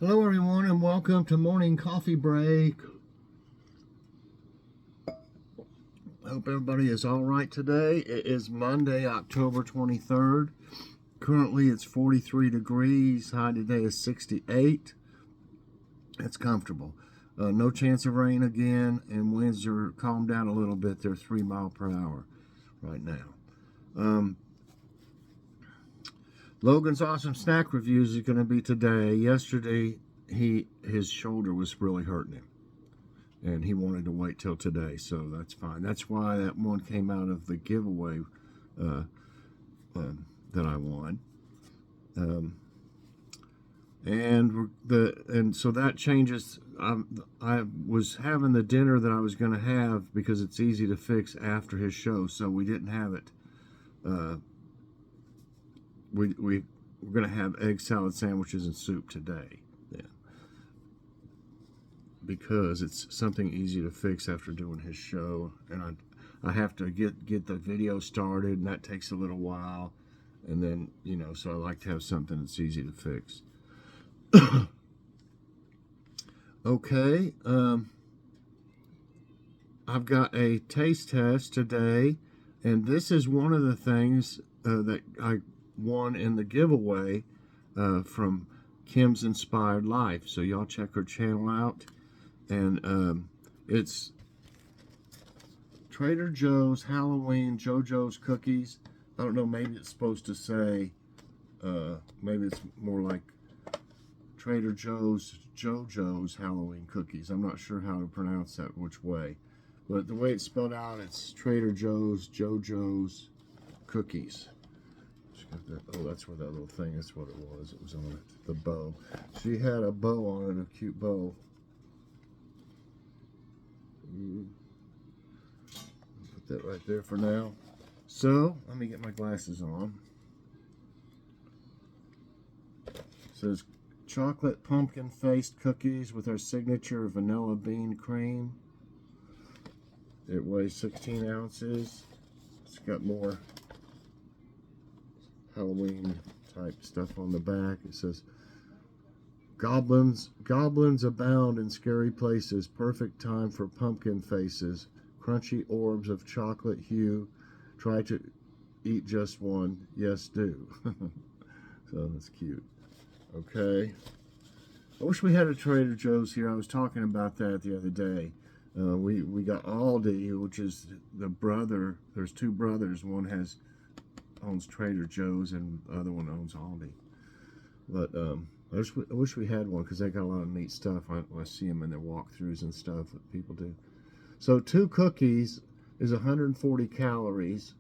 Hello everyone and welcome to Morning Coffee Break. I hope everybody is all right today. It is Monday, October 23rd. Currently it's 43 degrees. High today is 68. It's comfortable. No chance of rain again, and winds are calmed down a little bit. They're 3 miles per hour right now. Logan's awesome snack reviews is going to be today. Yesterday, his shoulder was really hurting him, and he wanted to wait till today, so that's fine. That's why that one came out of the giveaway that I won, and so that changes. I was having the dinner that I was going to have because it's easy to fix after his show, so we didn't have it. We're going to have egg salad sandwiches and soup today, yeah, because it's something easy to fix after doing his show, and I have to get the video started, and that takes a little while, and then so I like to have something that's easy to fix. Okay, I've got a taste test today, and this is one of the things that I won in the giveaway from Kim's Inspired Life. So y'all check her channel out, and it's Trader Joe's Halloween JoJo's cookies. I don't know, maybe it's supposed to say, maybe it's more like Trader Joe's JoJo's Halloween cookies. I'm not sure how to pronounce that, which way, but the way it's spelled out, it's Trader Joe's JoJo's cookies. Oh, that's where that little thing, that's what it was. It was on it, the bow. She had a bow on it, a cute bow. Put that right there for now. So, let me get my glasses on. It says chocolate pumpkin faced cookies with our signature vanilla bean cream. It weighs 16 ounces. It's got more Halloween type stuff on the back. It says goblins abound in scary places. Perfect time for pumpkin faces. Crunchy orbs of chocolate hue. Try to eat just one. Yes, do. So that's cute. Okay. I wish we had a Trader Joe's here. I was talking about that the other day. We got Aldi, which is the brother. There's two brothers. One owns Trader Joe's and the other one owns Aldi. But I wish we had one because they got a lot of neat stuff. I see them in their walkthroughs and stuff that people do. So 2 cookies is 140 calories.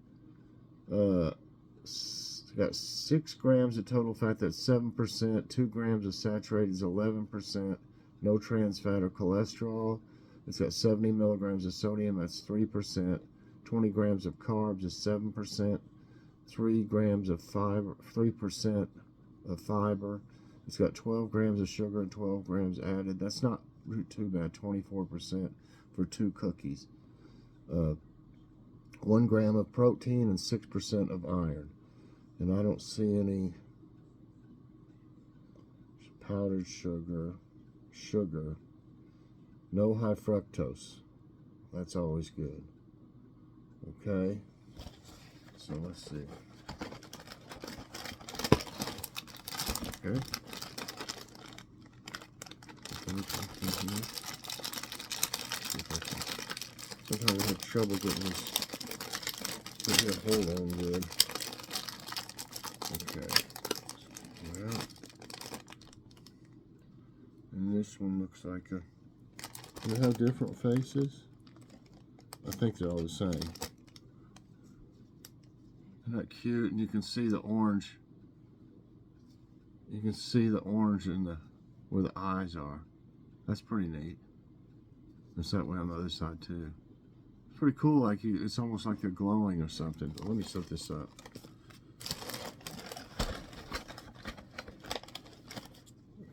It's got 6 grams of total fat. That's 7%. 2 grams of saturated is 11%. No trans fat or cholesterol. It's got 70 milligrams of sodium. That's 3%. 20 grams of carbs is 7%. 3 grams of fiber, 3% of fiber. It's got 12 grams of sugar and 12 grams added. That's not too bad, 24% for 2 cookies. 1 gram of protein and 6% of iron. And I don't see any powdered sugar, no high fructose. That's always good. Okay. So let's see. Okay. Sometimes I have trouble getting a hold on good. Okay. Well, and this one looks like a. They have different faces. I think they're all the same. Isn't that cute? And you can see the orange. You can see the orange in where the eyes are. That's pretty neat. It's that way on the other side too. It's pretty cool. Like it's almost like they're glowing or something. But let me set this up.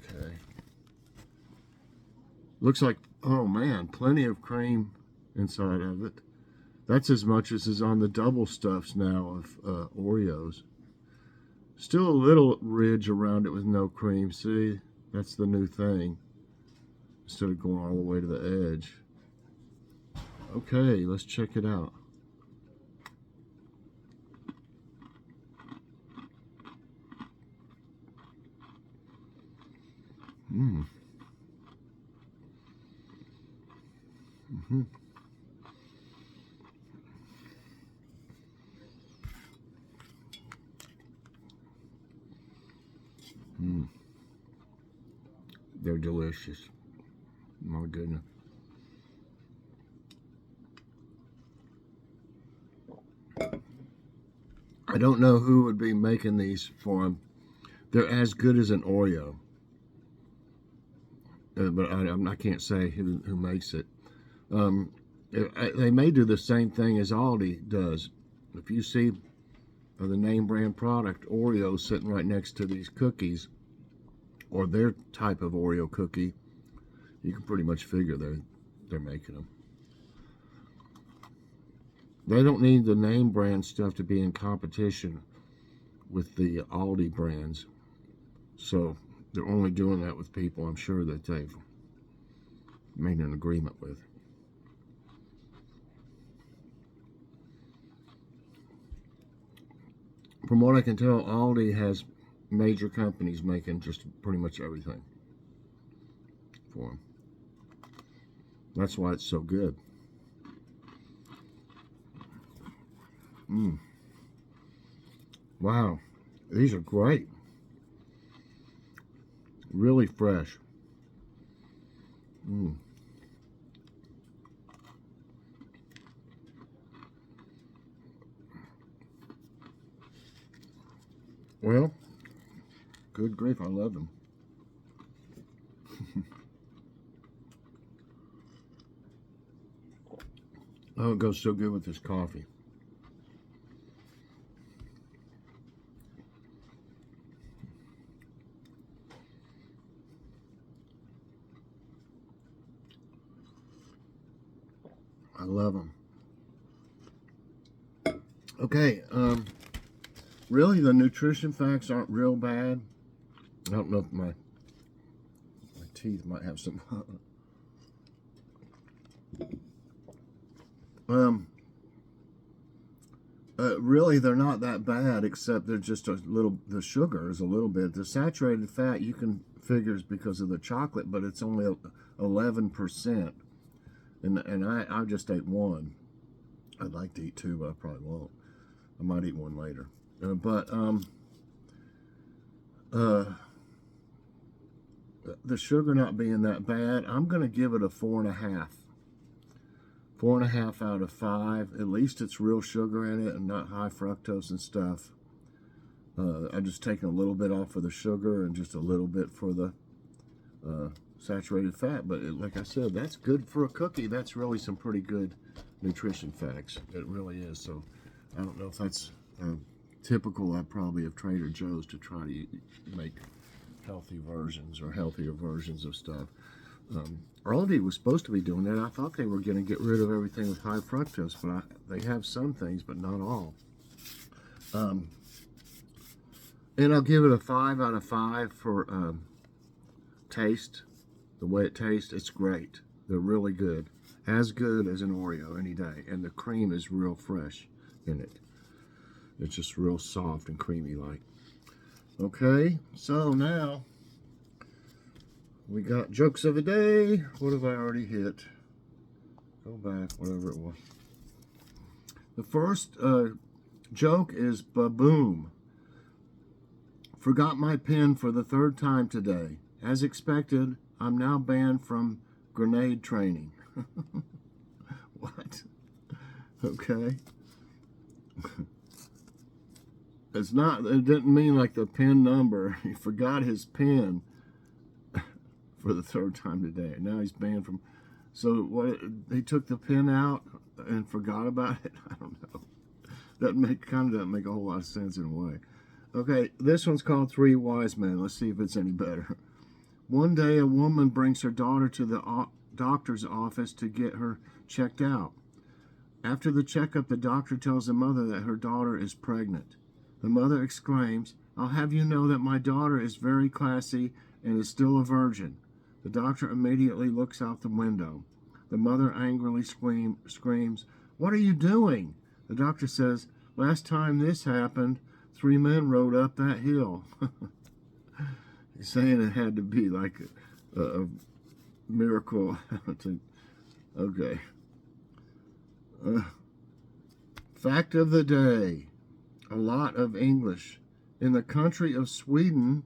Okay. Looks like, oh man, plenty of cream inside of it. That's as much as is on the double stuffs now of Oreos. Still a little ridge around it with no cream. See, That's the new thing. Instead of going all the way to the edge. Okay, let's check it out. Mmm. Mm-hmm. Mm. They're delicious. My goodness. I don't know who would be making these for them. They're as good as an Oreo. But I can't say who makes it. Um, they may do the same thing as Aldi does. If you see the name brand product Oreo sitting right next to these cookies, or their type of Oreo cookie, you can pretty much figure they're making them. They don't need the name brand stuff to be in competition with the Aldi brands. So they're only doing that with people I'm sure that they've made an agreement with. From what I can tell, Aldi has major companies making just pretty much everything for them. That's why it's so good. Wow, these are great. Really fresh. Well, good grief, I love them. Oh, it goes so good with this coffee. I love them. Okay, really the nutrition facts aren't real bad. I don't know if my teeth might have some. Really they're not that bad, except they're just a little, the sugar is a little bit. The saturated fat you can figure is because of the chocolate, but it's only 11%. And I just ate one. I'd like to eat two, but I probably won't. I might eat one later. The sugar not being that bad, I'm going to give it a 4.5. 4.5 out of 5. At least it's real sugar in it and not high fructose and stuff. I'm just taking a little bit off of the sugar and just a little bit for the saturated fat. But like I said, that's good for a cookie. That's really some pretty good nutrition facts. It really is. So I don't know if that's typical, probably, of Trader Joe's to try to make healthy versions or healthier versions of stuff. Aldi was supposed to be doing that. I thought they were going to get rid of everything with high fructose, but they have some things, but not all. And I'll give it a 5 out of 5 for taste. The way it tastes, it's great. They're really good. As good as an Oreo any day. And the cream is real fresh in it. It's just real soft and creamy like. Okay, so now we got jokes of the day. What have I already hit? Go back, whatever it was. The first joke is Baboom. Forgot my pen for the 3rd time today. As expected, I'm now banned from grenade training. What? Okay. It's not, it didn't mean like the pen number. He forgot his pen for the 3rd time today. Now he's banned from, so what, he took the pen out and forgot about it? I don't know. That doesn't make a whole lot of sense in a way. Okay, this one's called Three Wise Men. Let's see if it's any better. One day, a woman brings her daughter to the doctor's office to get her checked out. After the checkup, the doctor tells the mother that her daughter is pregnant. The mother exclaims, "I'll have you know that my daughter is very classy and is still a virgin. The doctor immediately looks out the window. The mother angrily screams, "What are you doing?" The doctor says, "Last time this happened, 3 men rode up that hill." He's saying it had to be like a miracle. Okay. Fact of the day. A lot of English. In the country of Sweden,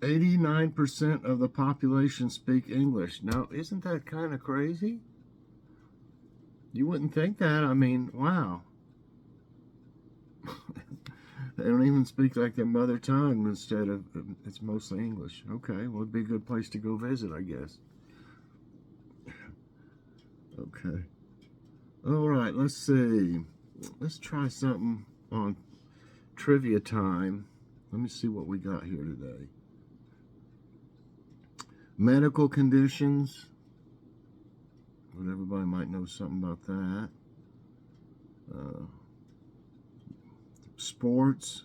89% of the population speak English. Now, isn't that kind of crazy? You wouldn't think that. I mean, wow. They don't even speak like their mother tongue instead of, it's mostly English. Okay, well, it'd be a good place to go visit, I guess. Okay. All right, let's see. Let's try something on trivia time. Let me see what we got here today. Medical conditions. But everybody might know something about that. Sports.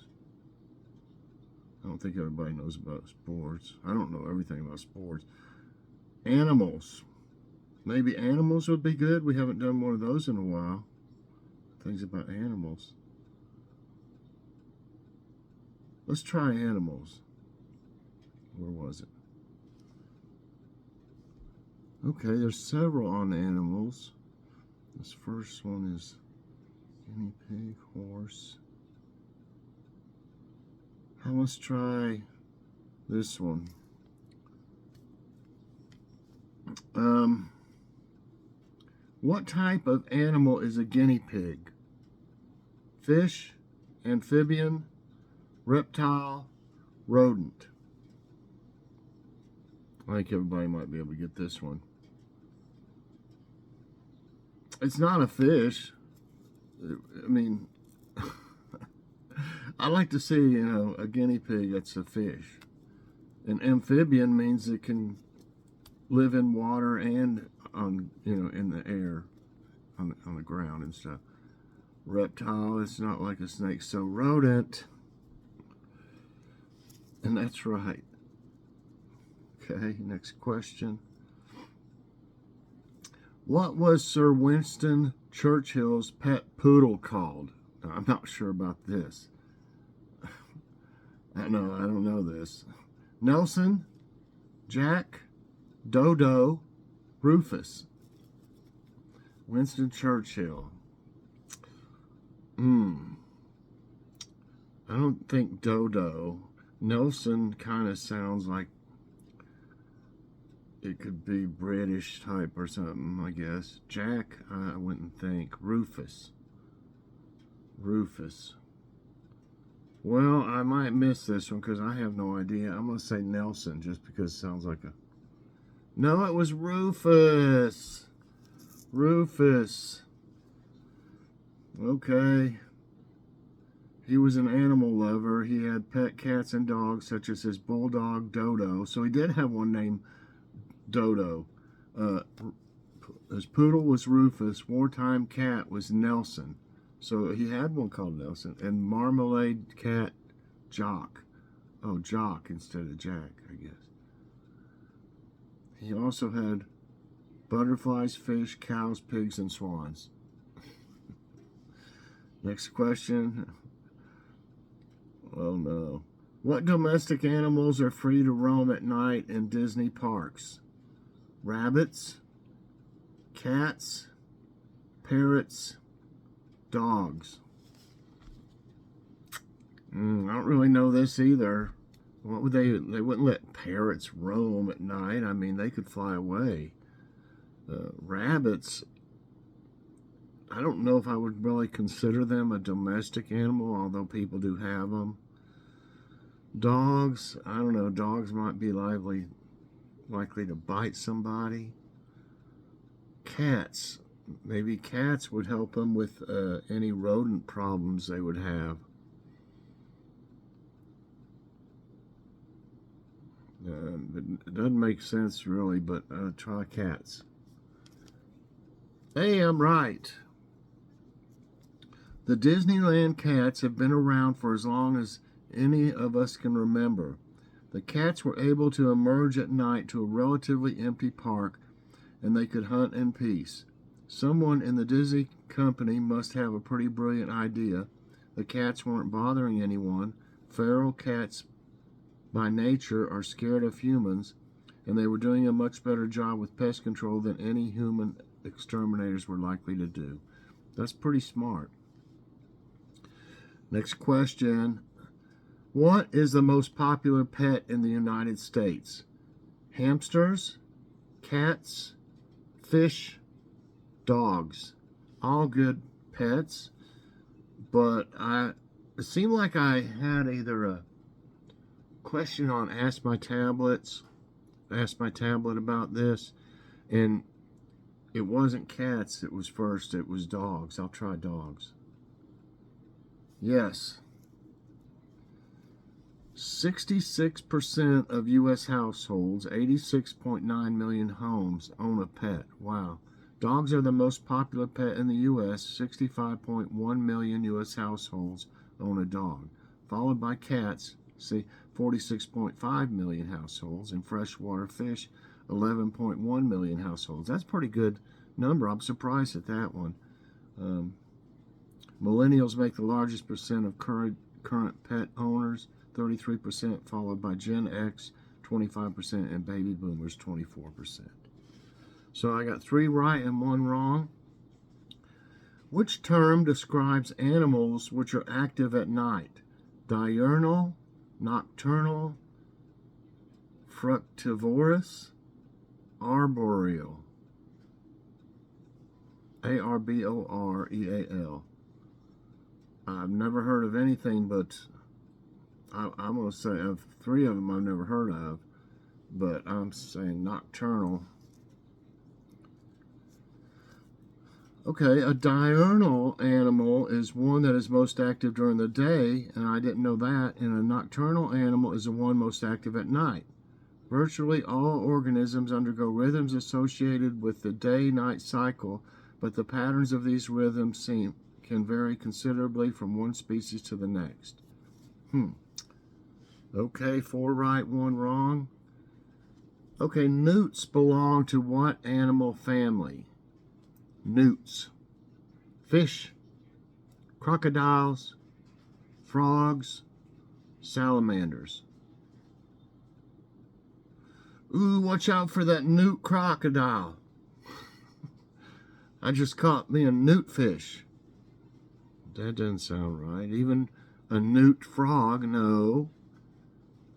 I don't think everybody knows about sports. I don't know everything about sports. Animals. Maybe animals would be good. We haven't done one of those in a while. Things about animals. Let's try animals. Where was it? Okay, there's several on animals. This first one is guinea pig, horse. Now let's try this one. What type of animal is a guinea pig? Fish, amphibian, reptile, rodent. I think everybody might be able to get this one. It's not a fish. I mean, I like to see, a guinea pig that's a fish. An amphibian means it can live in water and on, in the air, on the ground and stuff. Reptile, it's not like a snake. So rodent, and that's right. Okay, next question. What was Sir Winston Churchill's pet poodle called? Now, I'm not sure about this. I don't know this. Nelson, Jack, Dodo, Rufus. Winston Churchill. I don't think Dodo. Nelson kind of sounds like it could be British type or something, I guess. Jack, I wouldn't think. Rufus. Well, I might miss this one because I have no idea. I'm going to say Nelson just because it sounds like a... No, it was Rufus. Okay. He was an animal lover. He had pet cats and dogs such as his bulldog Dodo. So he did have one named Dodo. His poodle was Rufus. Wartime cat was Nelson. So he had one called Nelson. And marmalade cat, Jock. Oh, Jock instead of Jack, I guess. He also had butterflies, fish, cows, pigs, and swans. Next question. Oh no. What domestic animals are free to roam at night in Disney parks? Rabbits, cats, parrots, dogs. I don't really know this either. What would they wouldn't let parrots roam at night. I mean, they could fly away. Rabbits, I don't know if I would really consider them a domestic animal, although people do have them. Dogs, I don't know. Dogs might be likely to bite somebody. Cats, maybe cats would help them with any rodent problems they would have. It doesn't make sense really, but try cats. Hey, I'm right. The Disneyland cats have been around for as long as any of us can remember. The cats were able to emerge at night to a relatively empty park, and they could hunt in peace. Someone in the Disney company must have a pretty brilliant idea. The cats weren't bothering anyone. Feral cats by nature are scared of humans, and they were doing a much better job with pest control than any human exterminators were likely to do. That's pretty smart. Next question. What is the most popular pet in the United States? Hamsters, cats, fish, dogs. All good pets, but it seemed like I had either a question on Ask My Tablet about this, and it wasn't cats, it was first, it was dogs. I'll try dogs. Yes. 66% of U.S. households, 86.9 million homes, own a pet. Wow. Dogs are the most popular pet in the U.S. 65.1 million U.S. households own a dog, followed by cats, see, 46.5 million households, and freshwater fish, 11.1 million households. That's a pretty good number. I'm surprised at that one. Millennials make the largest percent of current pet owners, 33%, followed by Gen X, 25%, and baby boomers, 24%. So I got 3 right and 1 wrong. Which term describes animals which are active at night? Diurnal, nocturnal, fructivorous, arboreal. Arboreal. I've never heard of anything but, I'm going to say, of 3 of them I've never heard of, but I'm saying nocturnal. Okay, a diurnal animal is one that is most active during the day, and I didn't know that, and a nocturnal animal is the one most active at night. Virtually all organisms undergo rhythms associated with the day-night cycle, but the patterns of these rhythms can vary considerably from one species to the next. Okay, 4 right, 1 wrong. Okay, newts belong to what animal family? Newts. Fish, crocodiles, frogs, salamanders. Ooh, watch out for that newt crocodile. I just caught me a newt fish. That doesn't sound right. Even a newt frog, no.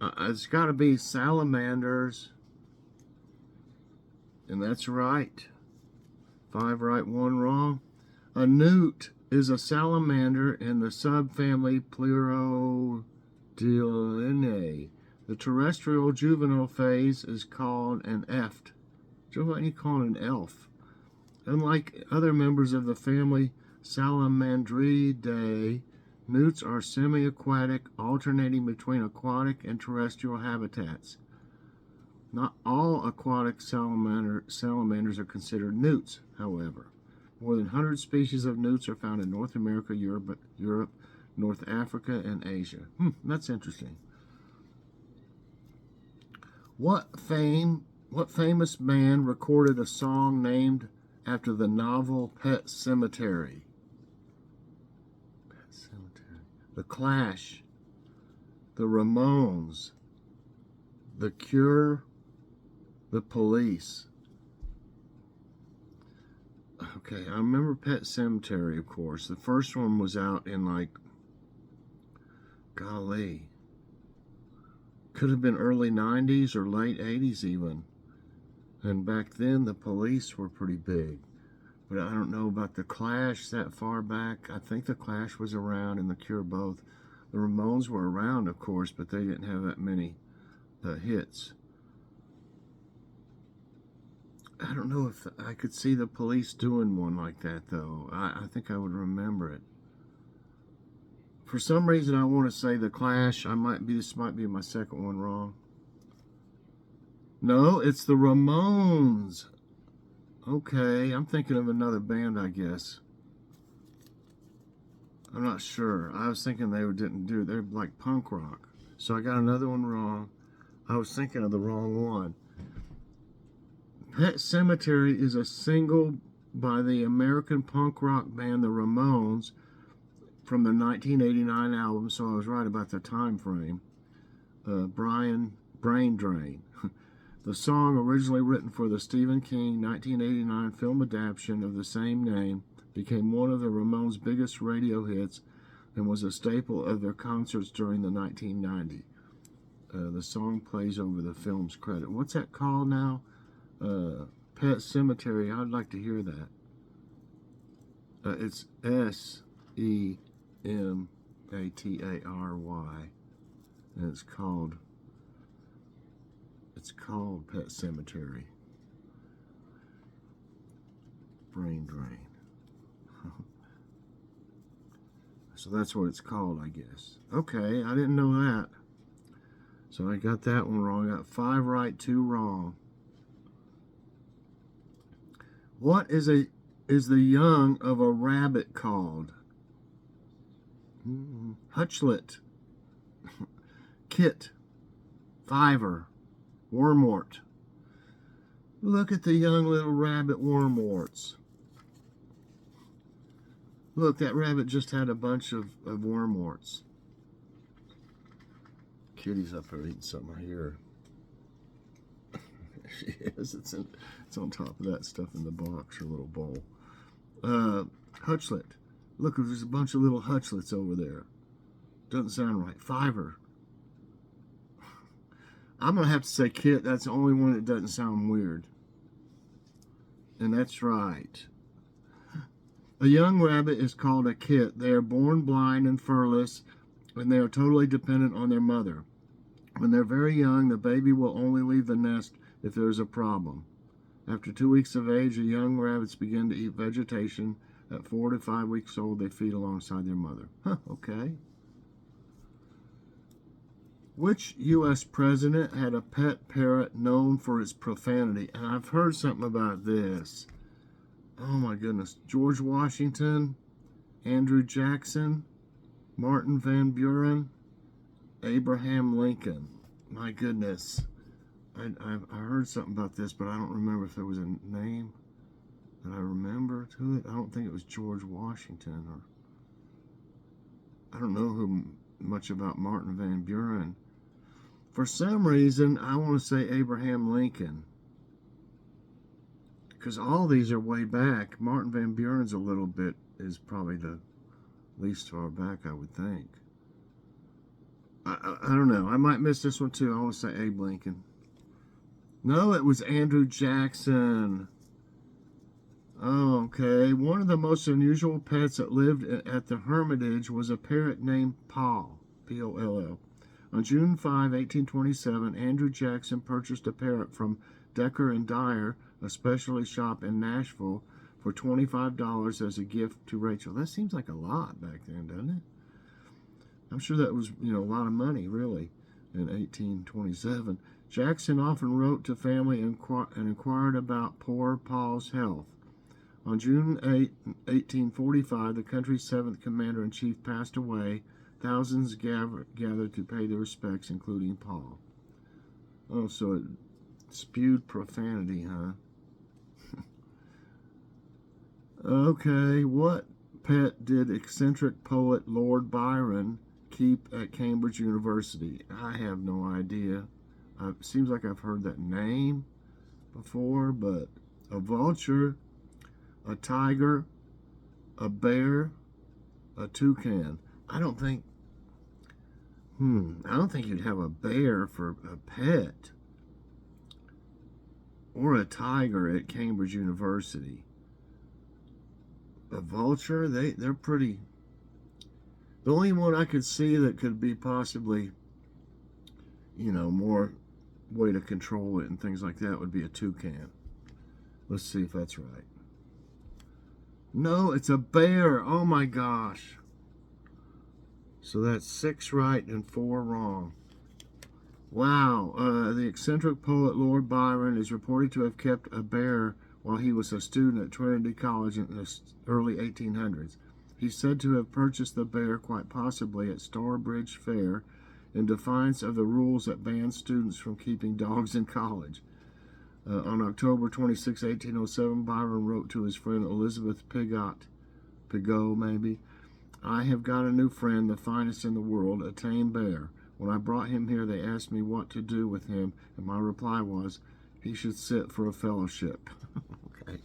It's got to be salamanders. And that's right. 5 right, 1 wrong. A newt is a salamander in the subfamily Pleurodilinae. The terrestrial juvenile phase is called an eft. Why do you call it an elf? Unlike other members of the family Salamandridae, newts are semi-aquatic, alternating between aquatic and terrestrial habitats. Not all aquatic salamanders are considered newts, however. More than 100 species of newts are found in North America, Europe, North Africa, and Asia. That's interesting. What famous man recorded a song named after the novel Pet Sematary? The Clash, the Ramones, the Cure, the Police. Okay, I remember Pet Sematary, of course. The first one was out in, like, golly, could have been early 90s or late 80s even. And back then, the Police were pretty big. But I don't know about the Clash that far back. I think the Clash was around and the Cure both. The Ramones were around, of course, but they didn't have that many hits. I don't know if I could see the Police doing one like that, though. I think I would remember it. For some reason, I want to say the Clash. This might be my second one wrong. No, it's the Ramones. Okay, I'm thinking of another band, I guess. I'm not sure. I was thinking they're like punk rock. So I got another one wrong. I was thinking of the wrong one. Pet Sematary is a single by the American punk rock band The Ramones from the 1989 album, so I was right about the time frame. Brain Drain. The song, originally written for the Stephen King 1989 film adaptation of the same name, became one of the Ramones' biggest radio hits and was a staple of their concerts during the 1990s. The song plays over the film's credit. What's that called now? Pet Sematary. I'd like to hear that. It's Sematary, and it's called Pet Sematary. Brain Drain. So that's what it's called, I guess. Okay, I didn't know that. So I got that one wrong. I got 5 right, 2 wrong. What is the young of a rabbit called? Hutchlet, kit, fiver, wormwort. Look at the young little rabbit wormworts. Look, that rabbit just had a bunch of wormworts. Kitty's up there eating something here. She is. It's on top of that stuff in the box, her little bowl. Hutchlet. Look, there's a bunch of little hutchlets over there. Doesn't sound right. Fiver. I'm going to have to say kit. That's the only one that doesn't sound weird. And that's right. A young rabbit is called a kit. They are born blind and furless, and they are totally dependent on their mother. When they're very young, the baby will only leave the nest if there is a problem. After 2 weeks of age, the young rabbits begin to eat vegetation. At 4 to 5 weeks old, they feed alongside their mother. Huh, okay. Which U.S. president had a pet parrot known for its profanity? And I've heard something about this. Oh my goodness. George Washington, Andrew Jackson, Martin Van Buren, Abraham Lincoln. My goodness. I heard something about this, but I don't remember if there was a name that I remember to it. I don't think it was George Washington, or I don't know much about Martin Van Buren. For some reason, I want to say Abraham Lincoln, because all these are way back. Martin Van Buren's is probably the least far back, I would think. I don't know. I might miss this one too. I want to say Abe Lincoln. No, it was Andrew Jackson. Oh, okay. One of the most unusual pets that lived at the Hermitage was a parrot named Poll, P-O-L-L. On June 5, 1827, Andrew Jackson purchased a parrot from Decker and Dyer, a specialty shop in Nashville, for $25 as a gift to Rachel. That seems like a lot back then, doesn't it? I'm sure that was, a lot of money, really, in 1827. Jackson often wrote to family and inquired about poor Paul's health. On June 8, 1845, the country's 7th commander-in-chief passed away. Thousands gathered to pay their respects, including Paul. Oh, so it spewed profanity, huh? Okay, what pet did eccentric poet Lord Byron keep at Cambridge University? I have no idea. It seems like I've heard that name before, but a vulture, a tiger, a bear, a toucan. I don't think you'd have a bear for a pet, or a tiger at Cambridge University. A vulture, they're pretty. The only one I could see that could be possibly, more way to control it and things like that would be a toucan. Let's see if that's right. No, it's a bear. Oh my gosh. So that's 6 right and 4 wrong. Wow. The eccentric poet Lord Byron is reported to have kept a bear while he was a student at Trinity College in the early 1800s. He's said to have purchased the bear quite possibly at Starbridge Fair in defiance of the rules that ban students from keeping dogs in college. On October 26, 1807, Byron wrote to his friend Elizabeth Pigot, maybe, "I have got a new friend, the finest in the world, a tame bear. When I brought him here, they asked me what to do with him, and my reply was, he should sit for a fellowship." Okay.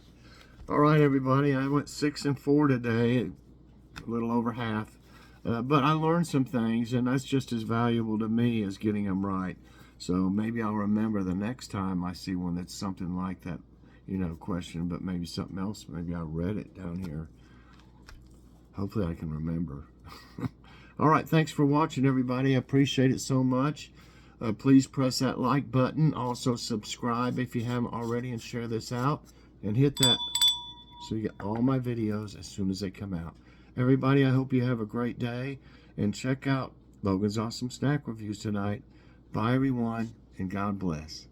All right, everybody. I went 6 and 4 today, a little over half. But I learned some things, and that's just as valuable to me as getting them right. So maybe I'll remember the next time I see one that's something like that, question, but maybe something else. Maybe I read it down here. Hopefully I can remember. All right, thanks for watching, everybody. I appreciate it so much. Please press that like button. Also subscribe if you haven't already, and share this out. And hit that so you get all my videos as soon as they come out. Everybody, I hope you have a great day. And check out Logan's Awesome Snack Reviews tonight. Bye, everyone, and God bless.